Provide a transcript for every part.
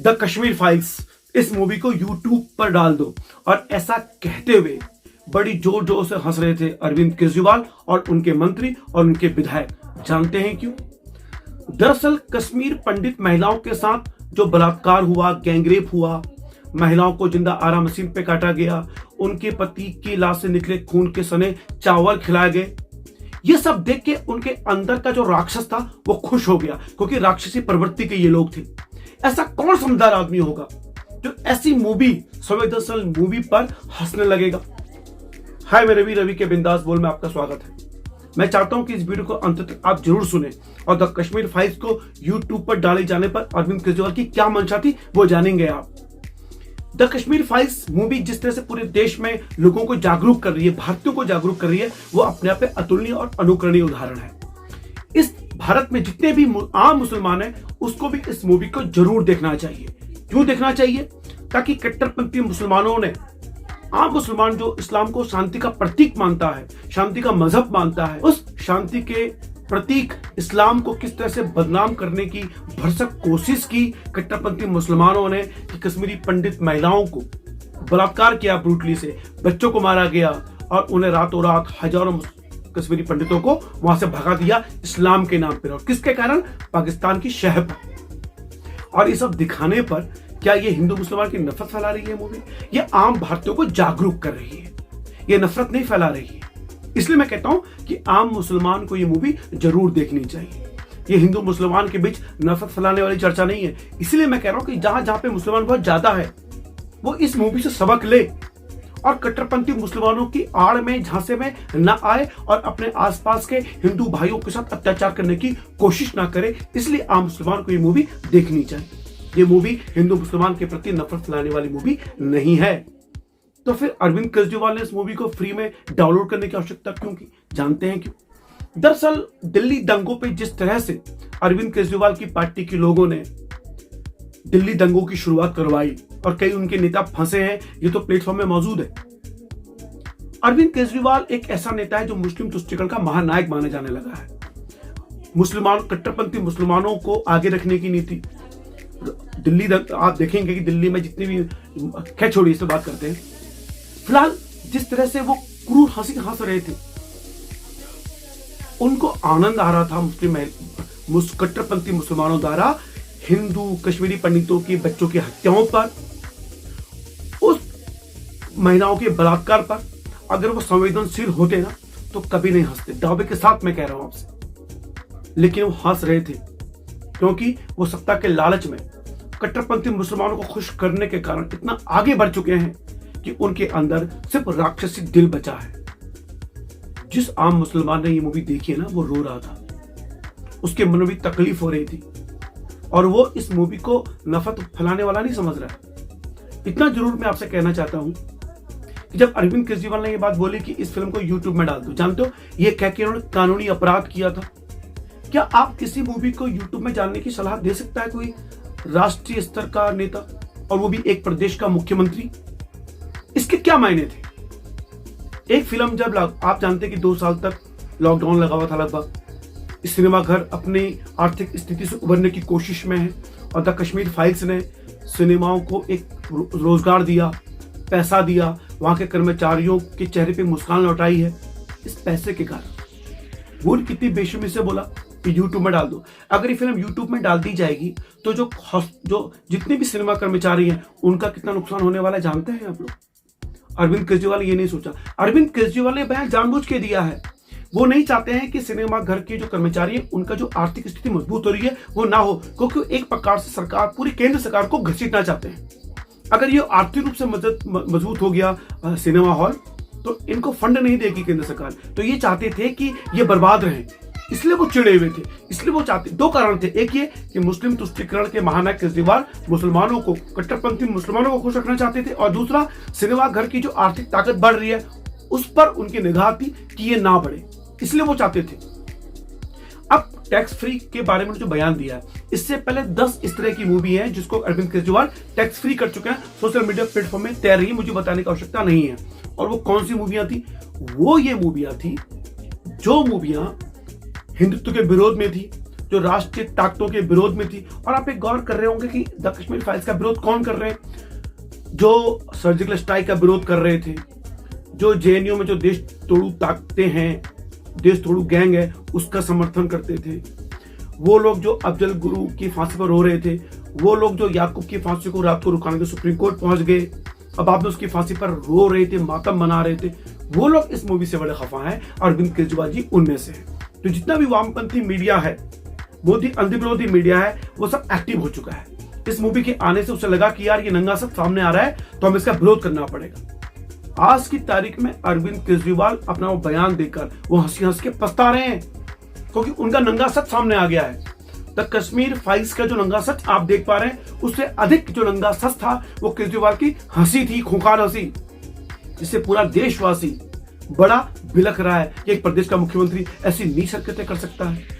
The Kashmir files, इस movie को YouTube पर डाल दो। और ऐसा कहते हुए बड़ी जोर जोर से हंस रहे थे अरविंद केजरीवाल और उनके मंत्री और उनके विधायक। जानते हैं क्यों? दरअसल कश्मीर पंडित महिलाओं के साथ जो बलात्कार हुआ, गैंगरेप हुआ, महिलाओं को जिंदा आरा मशीन पे काटा गया, उनके पति की लाश से निकले खून के सने चावल खिलाए गए, ये सब देख के उनके अंदर का जो राक्षस था वो खुश हो गया, क्योंकि राक्षसी प्रवृत्ति के ये लोग थे। ऐसा कौन समझदार आदमी होगा जो ऐसी मूवी, संवेदनशील मूवी पर हंसने लगेगा? हाय, मैं रवि के बिंदास बोल में आपका स्वागत है। मैं चाहता हूं कि इस वीडियो को अंत तक आप जरूर सुने और द कश्मीर फाइल्स को यूट्यूब पर डाले जाने पर अरविंद केजरीवाल की क्या मंशा थी वो जानेंगे आप। द कश्मीर फाइल्स मूवी जिस तरह से पूरे देश में लोगों को जागरूक कर रही है, भारतीयों को जागरूक कर रही है, वो अपने आप में अतुलनीय और अनुकरणीय उदाहरण है। इस भारत में जितने भी आम मुसलमान हैं उसको भी इस मूवी को जरूर देखना चाहिए। क्यों देखना चाहिए? ताकि कट्टरपंथी मुसलमानों ने, आम मुसलमान जो इस्लाम को शांति का प्रतीक मानता है, शांति का मजहब मानता है, उस शांति के प्रतीक इस्लाम को किस तरह से बदनाम करने की भरसक कोशिश की कट्टरपंथी मुसलमानों ने कि कश्मीरी पंडित महिलाओं को बलात्कार किया, ब्रूटली से बच्चों को मारा गया और उन्हें रातों रात हजारों कश्मीरी पंडितों को वहां से भगा दिया इस्लाम के नाम पर। और किसके कारण? पाकिस्तान की शह पर। और ये सब दिखाने पर क्या ये हिंदू मुसलमान की नफरत फैला रही है मूवी? ये आम भारतीयों को जागरूक कर रही है, ये नफरत नहीं फैला रही है। इसलिए मैं कहता हूं कि आम मुसलमान को ये मूवी जरूर देखनी चाहिए। ये हिंदू मुसलमान के बीच नफरत फैलाने वाली चर्चा नहीं है। इसलिए मैं कह रहा हूं कि जहां जहां पे मुसलमान बहुत ज्यादा है वो इस मूवी से सबक ले और कट्टरपंथी मुसलमानों की आड़ में, झांसे में न आए और अपने आसपास के हिंदू भाइयों के साथ अत्याचार करने की कोशिश ना करे। इसलिए आम मुसलमान को ये मूवी देखनी चाहिए। ये मूवी हिंदू मुसलमान के प्रति नफरत फैलाने वाली मूवी नहीं है। तो फिर अरविंद केजरीवाल ने इस मूवी को फ्री में डाउनलोड करने की आवश्यकता क्यों की? जानते हैं क्यों? दरअसल दिल्ली दंगों पे जिस तरह से अरविंद केजरीवाल की पार्टी के लोगों ने दिल्ली दंगों की शुरुआत करवाई और कई उनके नेता फंसे हैं, ये तो प्लेटफॉर्म में मौजूद है। अरविंद केजरीवाल एक ऐसा नेता है जो मुस्लिम तुष्टीकरण का महानायक माने जाने लगा है। कट्टरपंथी मुसलमानों को आगे रखने की नीति दिल्ली आप देखेंगे कि दिल्ली में जितनी भी, खैर छोड़िए, इससे बात करते हैं। फिलहाल जिस तरह से वो क्रूर हंसी हंस रहे थे, उनको आनंद आ रहा था कट्टरपंथी मुसलमानों द्वारा हिंदू कश्मीरी पंडितों की बच्चों की हत्याओं पर, उस महिलाओं के बलात्कार पर। अगर वो संवेदनशील होते ना तो कभी नहीं हंसते, दावे के साथ मैं कह रहा हूं आपसे। लेकिन वो हंस रहे थे क्योंकि वो सत्ता के लालच में कट्टरपंथी मुसलमानों को खुश करने के कारण इतना आगे बढ़ चुके हैं कि उनके अंदर सिर्फ राक्षसी दिल बचा है। जिस आम मुसलमान ने ये मूवी देखी है ना, वो रो रहा था, उसके मन में भी तकलीफ हो रही थी और वो इस मूवी को नफरत फैलाने वाला नहीं समझ रहा है। इतना जरूर मैं आपसे कहना चाहता हूं कि जब अरविंद केजरीवाल ने ये बात बोली कि इस फिल्म को यूट्यूब में डाल दो, जानते हो ये कह के उन्होंने कानूनी अपराध किया था। क्या आप किसी मूवी को यूट्यूब में डालने की सलाह दे सकता है कोई राष्ट्रीय स्तर का नेता, और वो भी एक प्रदेश का मुख्यमंत्री? इसके क्या मायने थे? एक फिल्म जब आप जानते हैं कि 2 साल तक लॉकडाउन लगा हुआ था लगभग, सिनेमा घर अपनी आर्थिक स्थिति से उभरने की कोशिश में है और द कश्मीर फाइल्स ने सिनेमाओं को एक रोजगार दिया, पैसा दिया, वहां के कर्मचारियों के चेहरे पे मुस्कान लौटाई है। इस पैसे के कारण वो कितनी बेशर्मी से बोला कि यूट्यूब में डाल दो। अगर ये फिल्म यूट्यूब में डाल दी जाएगी तो जो जितने भी सिनेमा कर्मचारी हैं उनका कितना नुकसान होने वाला है जानते हैं आप लोग? अरविंद केजरीवाल ने ये नहीं सोचा। अरविंद केजरीवाल ने बयान जानबूझ के दिया है। वो नहीं चाहते हैं कि सिनेमा घर के जो कर्मचारी हैं उनका जो आर्थिक स्थिति मजबूत हो रही है वो ना हो, क्योंकि एक प्रकार से सरकार, पूरी केंद्र सरकार को घसीटना चाहते हैं। अगर ये आर्थिक रूप से मजबूत हो गया सिनेमा हॉल तो इनको फंड नहीं देगी केंद्र सरकार। तो ये चाहते थे कि ये बर्बाद रहे, इसलिए वो चिड़े हुए थे। इसलिए वो चाहते, 2 कारण थे। एक ये कि मुस्लिम तुष्टीकरण के महानायक केजरीवाल मुसलमानों को, कट्टरपंथी मुसलमानों को खुश रखना चाहते थे, और दूसरा सिनेमा घर की जो आर्थिक ताकत बढ़ रही है उस पर उनकी निगाह थी कि ये ना बढ़े, इसलिए वो चाहते थे। अब टैक्स फ्री के बारे में जो बयान दिया है, इससे पहले 10 इस तरह की मूवी है जिसको अरविंद केजरीवाल टैक्स फ्री कर चुके हैं, सोशल मीडिया प्लेटफॉर्म में तैर रही, मुझे बताने की आवश्यकता नहीं है। और वो कौन सी मूवियां थी? वो ये मूवियां थी जो मूवियां हिंदुत्व के विरोध में थी, जो राष्ट्रीय ताकतों के विरोध में थी। और आप एक गौर कर रहे होंगे कि द कश्मीर फाइल्स का विरोध कौन कर रहे हैं? जो सर्जिकल स्ट्राइक का विरोध कर रहे थे, जो जेएनयू में जो देश तोड़ू ताकतें हैं, देश तोड़ू गैंग है, उसका समर्थन करते थे। वो लोग जो अफजल गुरु की फांसी पर रो रहे थे, वो लोग जो याकूब की फांसी को रात को रुकाने के सुप्रीम कोर्ट पहुंच गए, अब आप उसकी फांसी पर रो रहे थे, मातम मना रहे थे, वो लोग इस मूवी से बड़े खफा हैं। अरविंद केजरीवाल जी उनमें से हैं। तो जितना भी वामपंथी मीडिया है, मोदी अंधी विरोधी मीडिया है, वो सब एक्टिव हो चुका है। इस मूवी के आने से उसे लगा कि यार ये नंगा सच सामने आ रहा है, तो हमें इसका विरोध करना पड़ेगा। आज की तारीख में अरविंद केजरीवाल अपना वो बयान देकर वो हंसी हंस के पछता रहे हैं, क्योंकि उनका नंगा सच सामने आ गया है। द कश्मीर फाइल्स का जो नंगा सच आप देख पा रहे हैं, उससे अधिक जो नंगा सच था वो केजरीवाल की हंसी थी, खूंखार हंसी, जिससे पूरा देशवासी बड़ा बिलख रहा है कि एक प्रदेश का मुख्यमंत्री ऐसी नीच हरकतें कर सकता है।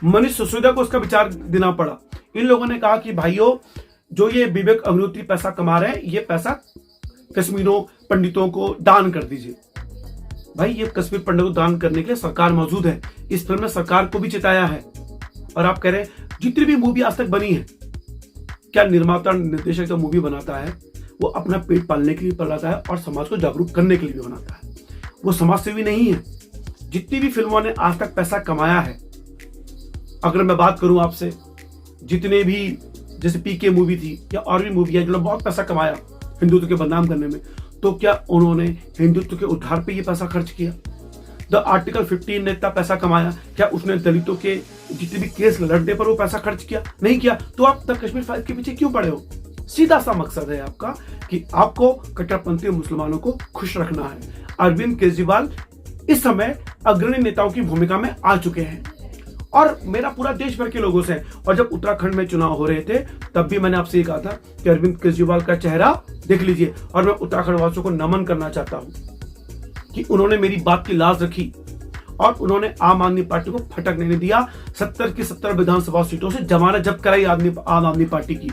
मनीष सिसोदिया को उसका विचार देना पड़ा। इन लोगों ने कहा कि भाइयों, जो ये विवेक अग्निहोत्री पैसा कमा रहे हैं, ये पैसा कश्मीरों पंडितों को दान कर दीजिए। भाई, ये कश्मीर पंडितों को दान करने के लिए सरकार मौजूद है। इस फिल्म में सरकार को भी चिताया है। और आप कह रहे हैं जितनी भी मूवी आज तक बनी है, क्या निर्माता निर्देशक जो मूवी बनाता है वो अपना पेट पालने के लिए बनाता है और समाज को जागरूक करने के लिए भी बनाता है? वो समाज सेवी नहीं है। जितनी भी फिल्मों ने आज तक पैसा कमाया है, अगर मैं बात करूं आपसे, जितने भी जैसे पीके मूवी थी या और भी मूवी है जिन्होंने बहुत पैसा कमाया हिंदुत्व के बदनाम करने में, तो क्या उन्होंने हिंदुत्व के उद्धार पे ये पैसा खर्च किया? द आर्टिकल 15 ने इतना पैसा कमाया, क्या उसने दलितों के जितने भी केस लड़ने पर वो पैसा खर्च किया? नहीं किया। तो आप द कश्मीर फाइल्स के पीछे क्यों पड़े हो? सीधा सा मकसद है आपका कि आपको कट्टरपंथी मुसलमानों को खुश रखना है। अरविंद केजरीवाल इस समय अग्रणी नेताओं की भूमिका में आ चुके हैं और मेरा पूरा देश भर के लोगों से। और जब उत्तराखंड में चुनाव हो रहे थे, तब भी मैंने आपसे ये कहा था कि अरविंद केजरीवाल का चेहरा देख लीजिए। और मैं उत्तराखंड वासियों को नमन करना चाहता हूं कि उन्होंने मेरी बात की लाज रखी और उन्होंने आम आदमी पार्टी को फटक नहीं दिया। 70 की 70 विधानसभा सीटों से जमानत जब्त कराई आम आदमी पार्टी की।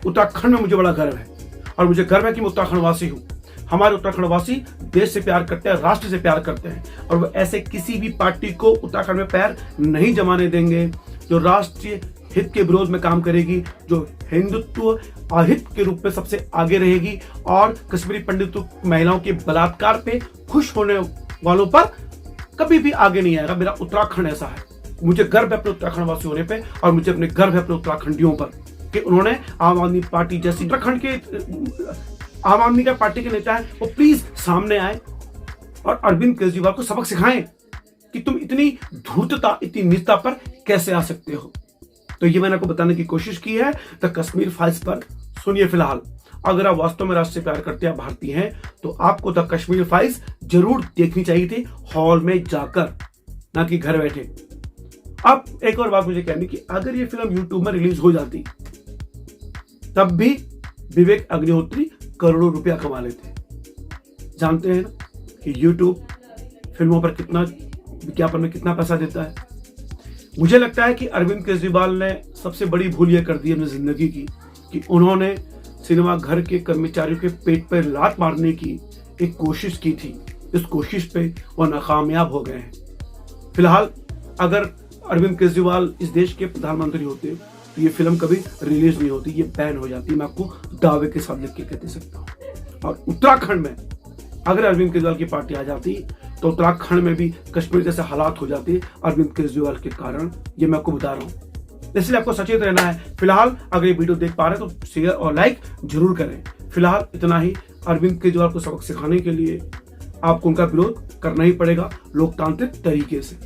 उत्तराखंड में मुझे बड़ा गर्व है और मुझे गर्व है कि मैं उत्तराखंड वासी हूं। हमारे उत्तराखंड वासी देश से प्यार करते हैं, राष्ट्र से प्यार करते हैं, और वो ऐसे किसी भी पार्टी को उत्तराखंड में पैर नहीं जमाने देंगे जो राष्ट्रीय हित के विरोध में काम करेगी, जो हिंदुत्व अहित के रूप में सबसे आगे रहेगी और कश्मीरी पंडितों महिलाओं के बलात्कार पे खुश होने वालों पर कभी भी आगे नहीं आएगा। मेरा उत्तराखंड ऐसा है। मुझे गर्व है अपने उत्तराखंड वासी होने पे और मुझे अपने गर्व है अपने उत्तराखंडियों पर कि उन्होंने आम आदमी पार्टी जैसी उत्तराखंड के आम आदमी का पार्टी के नेता है, वो प्लीज सामने आए और अरविंद केजरीवाल को सबक सिखाएं कि तुम इतनी धूर्तता, इतनी नीचता पर कैसे आ सकते हो। तो ये मैंने आपको बताने की कोशिश की है द कश्मीर फाइल्स पर। सुनिए, फिलहाल अगर आप वास्तव में राष्ट्र से प्यार करते हैं, भारतीय हैं, तो आपको द कश्मीर फाइल्स जरूर देखनी चाहिए थी, हॉल में जाकर, ना कि घर बैठे। अब एक और बात मुझे कहनी कि अगर ये फिल्म यूट्यूब में रिलीज हो जाती, तब भी विवेक अग्निहोत्री करोड़ों रुपया कमा लेते। जानते हैं ना कि यूट्यूब फिल्मों पर कितना, विज्ञापन में कितना पैसा देता है। मुझे लगता है कि अरविंद केजरीवाल ने सबसे बड़ी भूल यह कर दी अपनी जिंदगी की कि उन्होंने सिनेमा घर के कर्मचारियों के पेट पर लात मारने की एक कोशिश की थी। इस कोशिश पे वो नाकामयाब हो गए हैं। फिलहाल अगर अरविंद केजरीवाल इस देश के प्रधानमंत्री होते तो ये फिल्म कभी रिलीज नहीं होती, ये बैन हो जाती। मैं आपको दावे के साथ लिख के कह सकता हूँ। और उत्तराखंड में अगर अरविंद केजरीवाल की पार्टी आ जाती तो उत्तराखंड में भी कश्मीर जैसे हालात हो जाते अरविंद केजरीवाल के कारण। ये मैं आपको बता रहा हूँ, इसलिए आपको सचेत रहना है। फिलहाल अगर ये वीडियो देख पा रहे हैं तो शेयर और लाइक जरूर करें। फिलहाल इतना ही। अरविंद केजरीवाल को सबक सिखाने के लिए आपको उनका विरोध करना ही पड़ेगा लोकतांत्रिक तरीके से,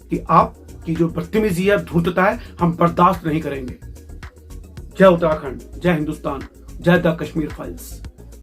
कि आपकी जो बदतमीजी है, धूर्तता है, हम बर्दाश्त नहीं करेंगे। जय उत्तराखंड, जय हिंदुस्तान, जय द कश्मीर फाइल्स।